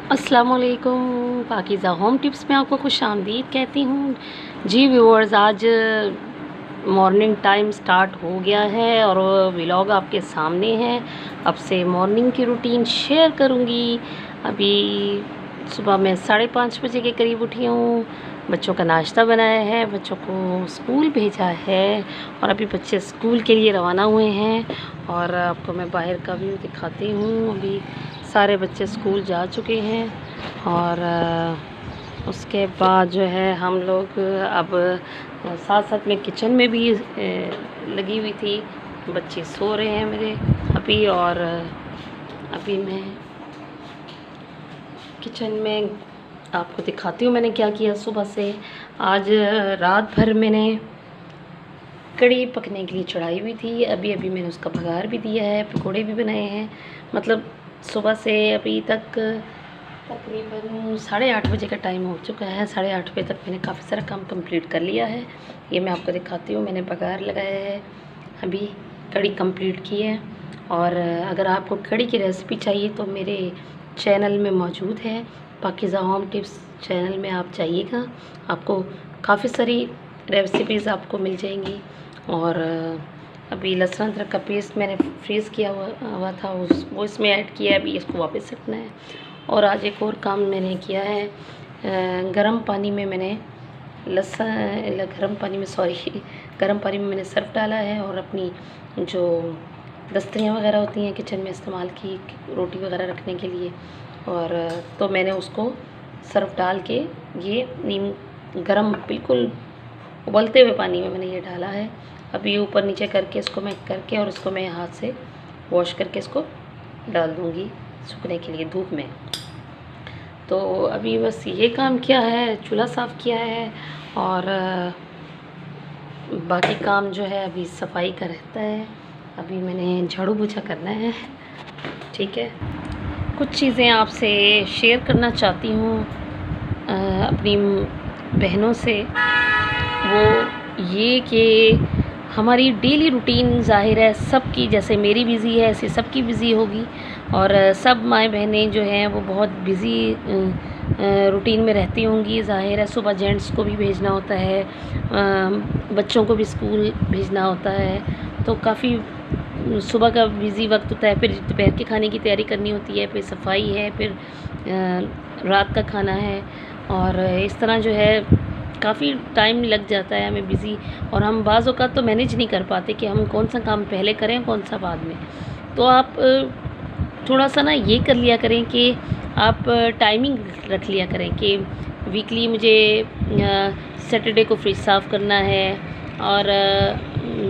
अस्सलाम वालेकुम। Pakeezah home tips में आपको खुशामदीद कहती हूँ। जी व्यूअर्स, आज मॉर्निंग टाइम स्टार्ट हो गया है और व्लॉग आपके सामने है। अब से मॉर्निंग की रूटीन शेयर करूँगी। अभी सुबह मैं 5:30 बजे के करीब उठी हूँ। बच्चों का नाश्ता बनाया है, बच्चों को स्कूल भेजा है और अभी बच्चे स्कूल के लिए रवाना हुए हैं। और आपको मैं बाहर का व्यू दिखाती हूँ। अभी सारे बच्चे स्कूल जा चुके हैं और उसके बाद जो है हम लोग अब साथ साथ में किचन में भी लगी हुई थी। बच्चे सो रहे हैं मेरे अभी और अभी मैं किचन में आपको दिखाती हूँ मैंने क्या किया सुबह से। आज रात भर मैंने कड़ी पकने के लिए चढ़ाई हुई थी। अभी अभी मैंने उसका बघार भी दिया है, पकोड़े भी बनाए हैं। मतलब सुबह से अभी तक तकरीबन 8:30 बजे का टाइम हो चुका है। 8:30 बजे तक मैंने काफ़ी सारा काम कंप्लीट कर लिया है। ये मैं आपको दिखाती हूँ। मैंने बघार लगाया है, अभी कड़ी कंप्लीट की है। और अगर आपको कड़ी की रेसिपी चाहिए तो मेरे चैनल में मौजूद है। पाकीज़ा होम टिप्स चैनल में आप जाइएगा, आपको काफ़ी सारी रेसिपीज़ आपको मिल जाएंगी। और अभी लहसुन अदरक का पेस्ट मैंने फ्रीज़ किया हुआ था, वो इसमें ऐड किया है। अभी इसको वापस रखना है। और आज एक और काम मैंने किया है, गर्म पानी में मैंने गर्म पानी में मैंने सर्फ़ डाला है और अपनी जो दस्तरियाँ वगैरह होती हैं किचन में इस्तेमाल की रोटी वगैरह रखने के लिए, और तो मैंने उसको सर्फ़ डाल के ये नीम गर्म बिल्कुल उबलते हुए पानी में मैंने ये डाला है। अभी ऊपर नीचे करके इसको मैं करके और इसको मैं हाथ से वॉश करके इसको डाल दूँगी सूखने के लिए धूप में। तो अभी बस ये काम किया है, चूल्हा साफ़ किया है और बाकी काम जो है अभी सफाई का रहता है। अभी मैंने झाड़ू पोछा करना है, ठीक है। कुछ चीज़ें आपसे शेयर करना चाहती हूँ अपनी बहनों से। वो ये कि हमारी डेली रूटीन ज़ाहिर है सबकी, जैसे मेरी बिज़ी है ऐसे सबकी बिज़ी होगी। और सब माएँ बहनें जो हैं वो बहुत बिज़ी रूटीन में रहती होंगी। ज़ाहिर है सुबह जेंट्स को भी भेजना होता है, बच्चों को भी स्कूल भेजना होता है, तो काफ़ी सुबह का बिज़ी वक्त होता है। फिर दोपहर के खाने की तैयारी करनी होती है, फिर सफाई है, फिर रात का खाना है। और इस तरह जो है काफ़ी टाइम लग जाता है हमें बिज़ी। और हम बाज़ औक़ात तो मैनेज नहीं कर पाते कि हम कौन सा काम पहले करें कौन सा बाद में। तो आप थोड़ा सा ना ये कर लिया करें कि आप टाइमिंग रख लिया करें कि वीकली मुझे सैटरडे को फ्रिज साफ़ करना है और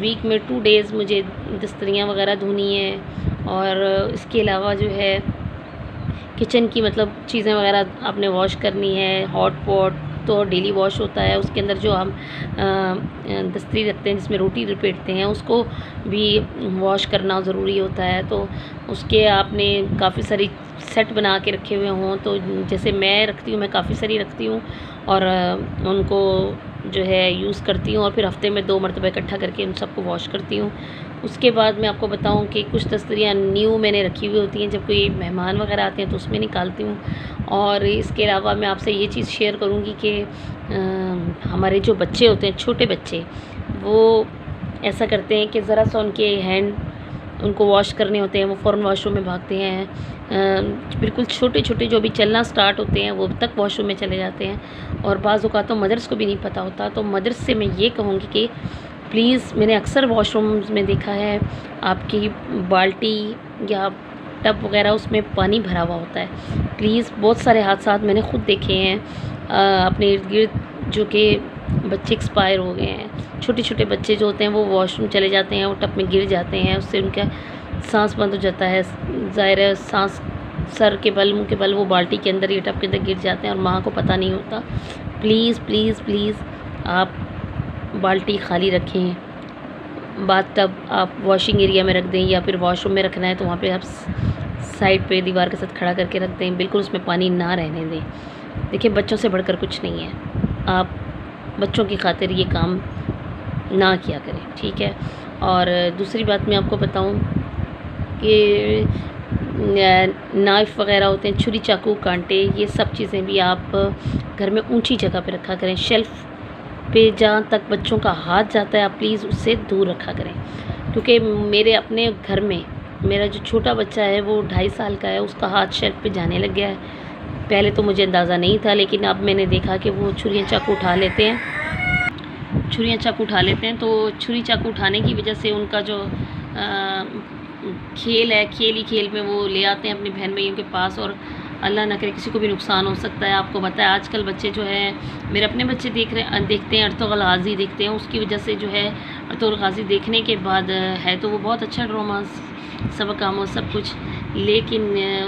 वीक में 2 डेज़ मुझे दस्तरियाँ वगैरह धोनी है। और इसके अलावा जो है किचन की मतलब चीज़ें वगैरह आपने वॉश करनी है। हॉट पॉट तो डेली वॉश होता है, उसके अंदर जो हम दस्तरी रखते हैं जिसमें रोटी लपेटते हैं उसको भी वॉश करना ज़रूरी होता है। तो उसके आपने काफ़ी सारी सेट बना के रखे हुए हों, तो जैसे मैं रखती हूँ, मैं काफ़ी सारी रखती हूँ और उनको जो है यूज़ करती हूँ और फिर हफ़्ते में 2 मरतबा इकट्ठा करके उन सबको वॉश करती हूँ। उसके बाद मैं आपको बताऊँ कि कुछ दस्तरियाँ न्यू मैंने रखी हुई होती हैं, जब कोई मेहमान वगैरह आते हैं तो उसमें निकालती हूँ। और इसके अलावा मैं आपसे ये चीज़ शेयर करूँगी कि हमारे जो बच्चे होते हैं, छोटे बच्चे, वो ऐसा करते हैं कि ज़रा सा उनके हैंड उनको वॉश करने होते हैं, वो फ़ौरन वॉशरूम में भागते हैं। बिल्कुल छोटे-छोटे जो भी चलना स्टार्ट होते हैं वो तक वॉशरूम में चले जाते हैं और बाज़ औक़ात तो मदर्स को भी नहीं पता होता। तो मदर्स से मैं ये कहूँगी कि प्लीज़, मैंने अक्सर वॉशरूम्स में देखा है आपकी बाल्टी या टब वगैरह उसमें पानी भरा हुआ होता है। प्लीज़, बहुत सारे हादसात मैंने खुद देखे हैं अपने इर्द-गिर्द, जो कि बच्चे एक्सपायर हो गए हैं। छोटे-छोटे बच्चे जो होते हैं वो वॉशरूम चले जाते हैं, वो टब में गिर जाते हैं, उससे उनका साँस बंद हो जाता है। ज़ाहिर है साँस सर के बल, मुँह के बल वो बाल्टी के अंदर या टब के अंदर गिर जाते हैं और माँ को पता नहीं होता। प्लीज़ प्लीज़ प्लीज़, आप बाल्टी खाली रखें। बाथटब आप वॉशिंग एरिया में रख दें या फिर वॉशरूम में रखना है तो वहाँ पे आप साइड पे दीवार के साथ खड़ा करके रख दें, बिल्कुल उसमें पानी ना रहने दें। देखिए, बच्चों से बढ़कर कुछ नहीं है, आप बच्चों की खातिर ये काम ना किया करें, ठीक है। और दूसरी बात मैं आपको बताऊं कि नाइफ़ वग़ैरह होते हैं, छुरी चाकू कांटे, ये सब चीज़ें भी आप घर में ऊंची जगह पे रखा करें। शेल्फ़ पे जहाँ तक बच्चों का हाथ जाता है आप प्लीज़ उससे दूर रखा करें, क्योंकि मेरे अपने घर में मेरा जो छोटा बच्चा है वो 2.5 साल का है, उसका हाथ शेल्फ़ पे जाने लग गया है। पहले तो मुझे अंदाज़ा नहीं था, लेकिन अब मैंने देखा कि वो छुरियाँ चाकू उठा लेते हैं, तो छुरी चाकू उठाने की वजह से उनका जो खेल है, खेल ही खेल में वो ले आते हैं अपने बहन भाइयों के पास, और अल्लाह ना करे किसी को भी नुकसान हो सकता है। आपको पता है आजकल बच्चे जो है, मेरे अपने बच्चे देखते हैं अर्तुग़रुल गाज़ी देखते हैं, उसकी वजह से जो है अर्तुग़रुल गाज़ी देखने के बाद है तो वो बहुत अच्छा ड्रामा सबक आमोज़ सब कुछ, लेकिन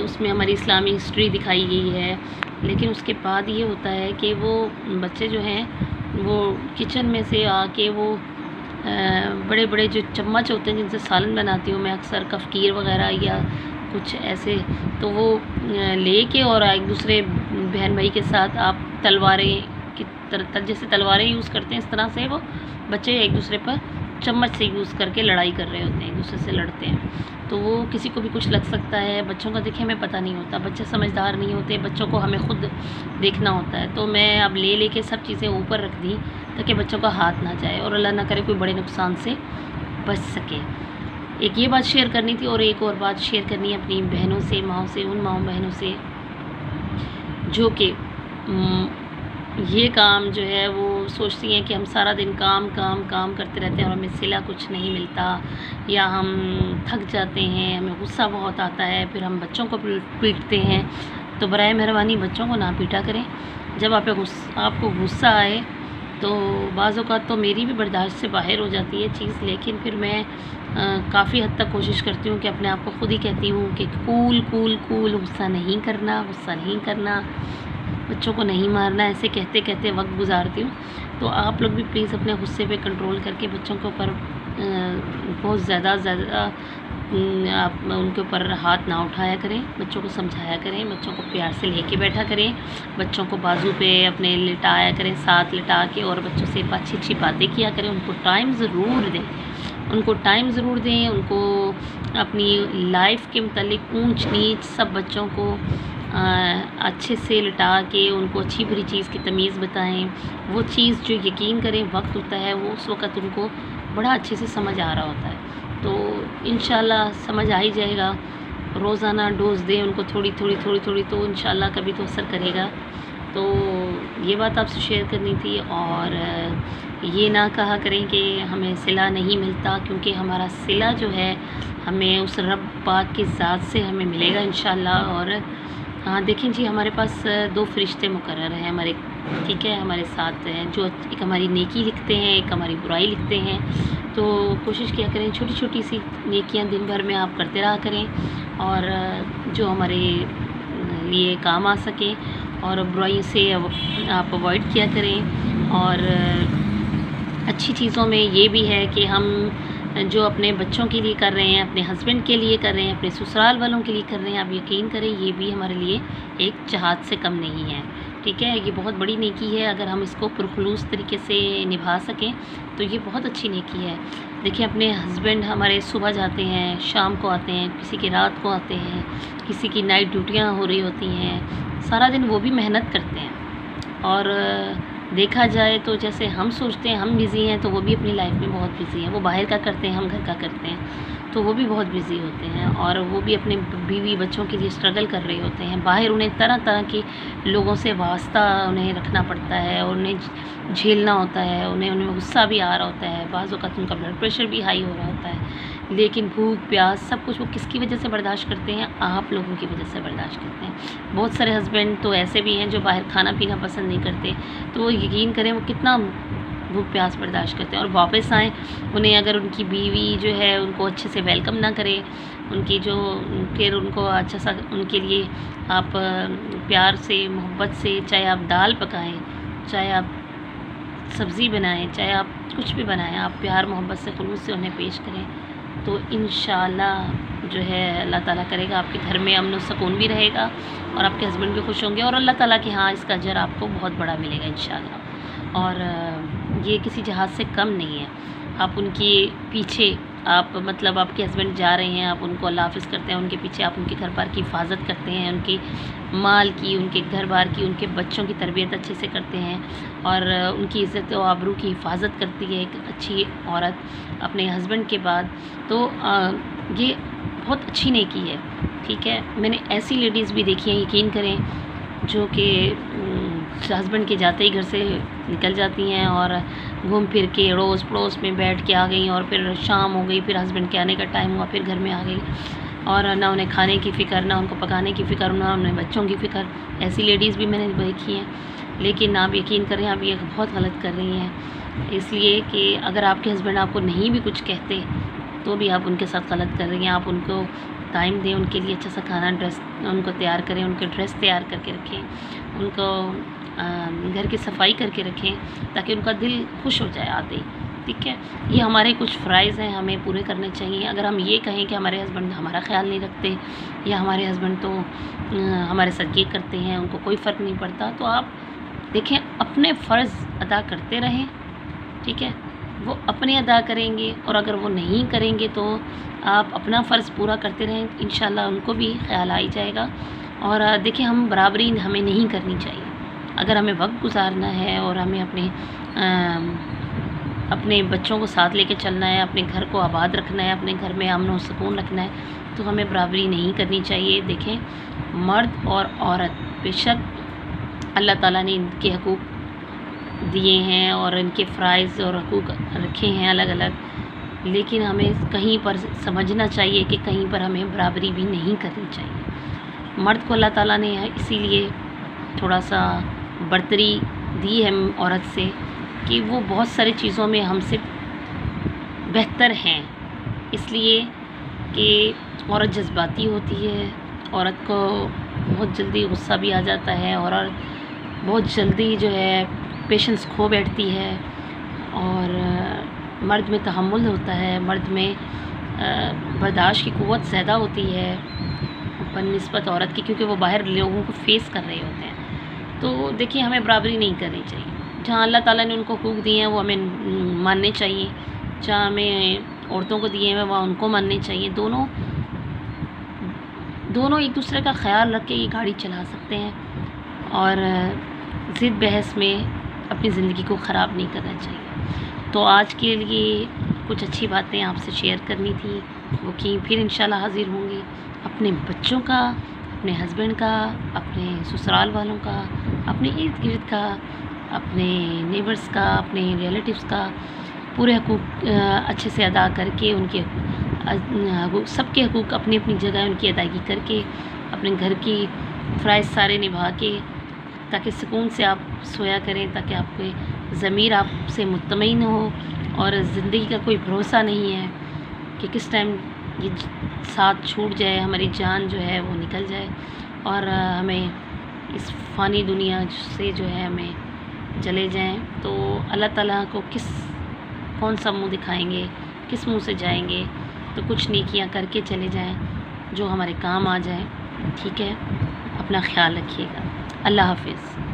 उसमें हमारी इस्लामी हिस्ट्री दिखाई गई है। लेकिन उसके बाद ये होता है कि वो बच्चे जो हैं वो किचन में से आके वो बड़े बड़े जो चम्मच होते हैं जिनसे सालन बनाती हूँ मैं अक्सर, कफ़कीर वग़ैरह या कुछ ऐसे, तो वो लेके और एक दूसरे बहन भाई के साथ आप तलवारें की तरह, जैसे तलवारें यूज़ करते हैं इस तरह से वो बच्चे एक दूसरे पर चम्मच से यूज़ करके लड़ाई कर रहे होते हैं, एक दूसरे से लड़ते हैं। तो वो किसी को भी कुछ लग सकता है। बच्चों का देखिए हमें पता नहीं होता, बच्चे समझदार नहीं होते, बच्चों को हमें खुद देखना होता है। तो मैं अब ले सब चीज़ें ऊपर रख दी ताकि बच्चों का हाथ ना जाए और अल्लाह ना करे कोई बड़े नुकसान से बच सके। एक ये बात शेयर करनी थी, और एक और बात शेयर करनी है अपनी बहनों से, माँओं से, उन माँओं बहनों से जो कि ये काम जो है वो सोचती हैं कि हम सारा दिन काम काम काम करते रहते हैं और हमें सिला कुछ नहीं मिलता, या हम थक जाते हैं, हमें गुस्सा बहुत आता है, फिर हम बच्चों को पीटते हैं। तो बराए मेहरबानी बच्चों को ना पीटा करें। जब आपको गुस्सा आए तो बाज़ औक़ात तो मेरी भी बर्दाश्त से बाहर हो जाती है चीज़, लेकिन फिर मैं काफ़ी हद तक कोशिश करती हूँ कि अपने आप को खुद ही कहती हूँ कि कूल कूल कूल, गुस्सा नहीं करना, बच्चों को नहीं मारना, ऐसे कहते कहते वक्त गुजारती हूँ। तो आप लोग भी प्लीज़ अपने गुस्से पे कंट्रोल करके बच्चों के ऊपर बहुत ज़्यादा आप उनके ऊपर हाथ ना उठाया करें, बच्चों को समझाया करें, बच्चों को प्यार से लेके बैठा करें, बच्चों को बाजू पे अपने लिटाया करें, साथ लिटा के, और बच्चों से अच्छी अच्छी बातें किया करें। उनको टाइम ज़रूर दें, उनको अपनी लाइफ के मुतालिक ऊंच नीच सब बच्चों को अच्छे से लिटा के उनको अच्छी बुरी चीज़ की तमीज़ बताएं। वो चीज़ जो यकीन करें वक्त होता है वो उस वक़्त उनको बड़ा अच्छे से समझ आ रहा होता है, तो इंशाल्लाह समझ आ ही जाएगा। रोज़ाना डोज़ दें उनको थोड़ी थोड़ी, तो इंशाल्लाह कभी तो असर करेगा। तो ये बात आपसे शेयर करनी थी। और ये ना कहा करें कि हमें सिला नहीं मिलता, क्योंकि हमारा सिला जो है हमें उस रब पाक की ज़ात से हमें मिलेगा इंशाल्लाह। और हाँ देखें जी, हमारे पास 2 फ़रिश्ते मुकर्रर हैं हमारे, ठीक है, हमारे साथ हैं, जो एक हमारी नेकी लिखते हैं, एक हमारी बुराई लिखते हैं। तो कोशिश किया करें छोटी छोटी सी नेकियां दिन भर में आप करते रहा करें, और जो हमारे लिए काम आ सके, और बुराई से आप अवॉइड किया करें। और अच्छी चीज़ों में ये भी है कि हम जो अपने बच्चों के लिए कर रहे हैं, अपने हस्बैंड के लिए कर रहे हैं, अपने ससुराल वालों के लिए कर रहे हैं, आप यकीन करें ये भी हमारे लिए एक जहाद से कम नहीं है, ठीक है। ये बहुत बड़ी नेकी है, अगर हम इसको पुरखुलूस तरीके से निभा सकें तो ये बहुत अच्छी नेकी है। देखिए अपने हस्बैंड हमारे सुबह जाते हैं, शाम को आते हैं, किसी की रात को आते हैं, किसी की नाइट ड्यूटियाँ हो रही होती हैं, सारा दिन वो भी मेहनत करते हैं। और देखा जाए तो जैसे हम सोचते हैं हम बिज़ी हैं, तो वो भी अपनी लाइफ में बहुत बिज़ी हैं। वो बाहर का करते हैं, हम घर का करते हैं, तो वो भी बहुत बिज़ी होते हैं, और वो भी अपने बीवी बच्चों के लिए स्ट्रगल कर रहे होते हैं। बाहर उन्हें तरह तरह के लोगों से वास्ता उन्हें रखना पड़ता है, और उन्हें झेलना होता है, उन्हें गुस्सा भी आ रहा होता है, बाज़ औक़ात उनका ब्लड प्रेशर भी हाई हो रहा होता है। लेकिन भूख प्यास सब कुछ वो किसकी वजह से बर्दाश्त करते हैं? आप लोगों की वजह से बर्दाश्त करते हैं। बहुत सारे हस्बैंड तो ऐसे भी हैं जो बाहर खाना पीना पसंद नहीं करते, तो वो यकीन करें वो कितना भूख प्यास बर्दाश्त करते हैं। और वापस आएँ, उन्हें अगर उनकी बीवी जो है उनको अच्छे से वेलकम ना करे, उनकी जो फिर उनको अच्छा सा उनके लिए आप प्यार से मोहब्बत से, चाहे आप दाल पकाएँ, चाहे आप सब्ज़ी बनाएँ, चाहे आप कुछ भी बनाएँ, आप प्यार मोहब्बत से खुलूस से उन्हें पेश करें, तो इंशाल्लाह जो है अल्लाह ताला करेगा आपके घर में अमन और सुकून भी रहेगा, और आपके हस्बैंड भी खुश होंगे, और अल्लाह ताला के हाँ इसका अजर आपको बहुत बड़ा मिलेगा इंशाल्लाह। और ये किसी जहाज़ से कम नहीं है। आप उनके पीछे आप मतलब आपके हस्बैंड जा रहे हैं, आप उनको अल्लाह हाफ़िज़ करते हैं, उनके पीछे आप उनके घर बार की हिफाज़त करते हैं, उनके माल की, उनके घर बार की, उनके बच्चों की तरबियत अच्छे से करते हैं और उनकी इज़्ज़त व आबरू की हिफाज़त करती है एक अच्छी औरत अपने हस्बैंड के बाद, तो ये बहुत अच्छी नेकी है। ठीक है, मैंने ऐसी लेडीज़ भी देखी हैं, यकीन करें, जो कि हस्बैंड के जाते ही घर से निकल जाती हैं और घूम फिर के अड़ोस पड़ोस में बैठ के आ गई और फिर शाम हो गई, फिर हस्बैंड के आने का टाइम हुआ, फिर घर में आ गई और ना उन्हें खाने की फ़िक्र, ना उनको पकाने की फ़िक्र, ना उन्हें बच्चों की फ़िक्र। ऐसी लेडीज़ भी मैंने देखी हैं। लेकिन आप यकीन करें, आप ये बहुत गलत कर रही हैं, इसलिए कि अगर आपके हस्बैंड आपको नहीं भी कुछ कहते तो भी आप उनके साथ गलत कर रही हैं। आप उनको टाइम दें, उनके लिए अच्छा सा खाना, ड्रेस उनको तैयार करें, उनके ड्रेस तैयार करके रखें, उनको घर की सफाई करके रखें ताकि उनका दिल खुश हो जाए आते ही। ठीक है, ये हमारे कुछ फ़राइज़ हैं, हमें पूरे करने चाहिए। अगर हम ये कहें कि हमारे हस्बैंड हमारा ख़्याल नहीं रखते या हमारे हस्बैंड तो हमारे साथ ये करते हैं, उनको कोई फ़र्क नहीं पड़ता, तो आप देखें अपने फ़र्ज़ अदा करते रहें। ठीक है, वो अपने अदा करेंगे और अगर वो नहीं करेंगे तो आप अपना फ़र्ज़ पूरा करते रहें, इंशाल्लाह उनको भी ख़्याल आ ही जाएगा। और देखिए, हम बराबरी हमें नहीं करनी चाहिए। अगर हमें वक्त गुजारना है और हमें अपने बच्चों को साथ लेके चलना है, अपने घर को आबाद रखना है, अपने घर में अमन और सुकून रखना है, तो हमें बराबरी नहीं करनी चाहिए। देखें, मर्द और औरत बेशक अल्लाह ताला ने इनके हकूक़ दिए हैं और इनके फ़राइज़ और हकूक़ रखे हैं अलग अलग, लेकिन हमें कहीं पर समझना चाहिए कि कहीं पर हमें बराबरी भी नहीं करनी चाहिए। मर्द को अल्लाह ताला ने इसीलिए थोड़ा सा बरतरी दी है औरत से कि वो बहुत सारी चीज़ों में हमसे बेहतर हैं, इसलिए कि औरत जज्बाती होती है, औरत को बहुत जल्दी गुस्सा भी आ जाता है और बहुत जल्दी जो है पेशेंस खो बैठती है। और मर्द में तहम्मुल होता है, मर्द में बर्दाश्त की क़ुव्वत ज़्यादा होती है बनिस्बत औरत की, क्योंकि वो बाहर लोगों को फेस कर रहे होते हैं। तो देखिए, हमें बराबरी नहीं करनी चाहिए। जहाँ अल्लाह ताला ने उनको हकूक़ दिए हैं वो हमें मानने चाहिए, जहाँ हमें औरतों को दिए हैं वहाँ उनको मानने चाहिए। दोनों एक दूसरे का ख्याल रख के ये गाड़ी चला सकते हैं और ज़िद बहस में अपनी ज़िंदगी को ख़राब नहीं करना चाहिए। तो आज के लिए कुछ अच्छी बातें आपसे शेयर करनी थी, वो की फिर इंशाल्लाह हाज़िर होंगी। अपने बच्चों का, अपने हस्बैंड का, अपने ससुराल वालों का, अपने इर्द गिर्द का, अपने नेबर्स का, अपने रिलेटिव्स का पूरे हकूक़ अच्छे से अदा करके, उनके सबके हकूक़ अपनी अपनी जगह उनकी अदायगी करके, अपने घर की फ़राइज़ सारे निभा के, ताकि सुकून से आप सोया करें, ताकि आपके ज़मीर आपसे मुत्तमईन हो और ज़िंदगी का कोई भरोसा नहीं है कि किस टाइम ये साथ छूट जाए, हमारी जान जो है वो निकल जाए और हमें इस फ़ानी दुनिया से जो है हमें चले जाएं। तो अल्लाह ताला को कौन सा मुँह दिखाएंगे, किस मुँह से जाएंगे, तो कुछ नेकियां करके चले जाएं जो हमारे काम आ जाए। ठीक है, अपना ख्याल रखिएगा। अल्लाह हाफ़िज़।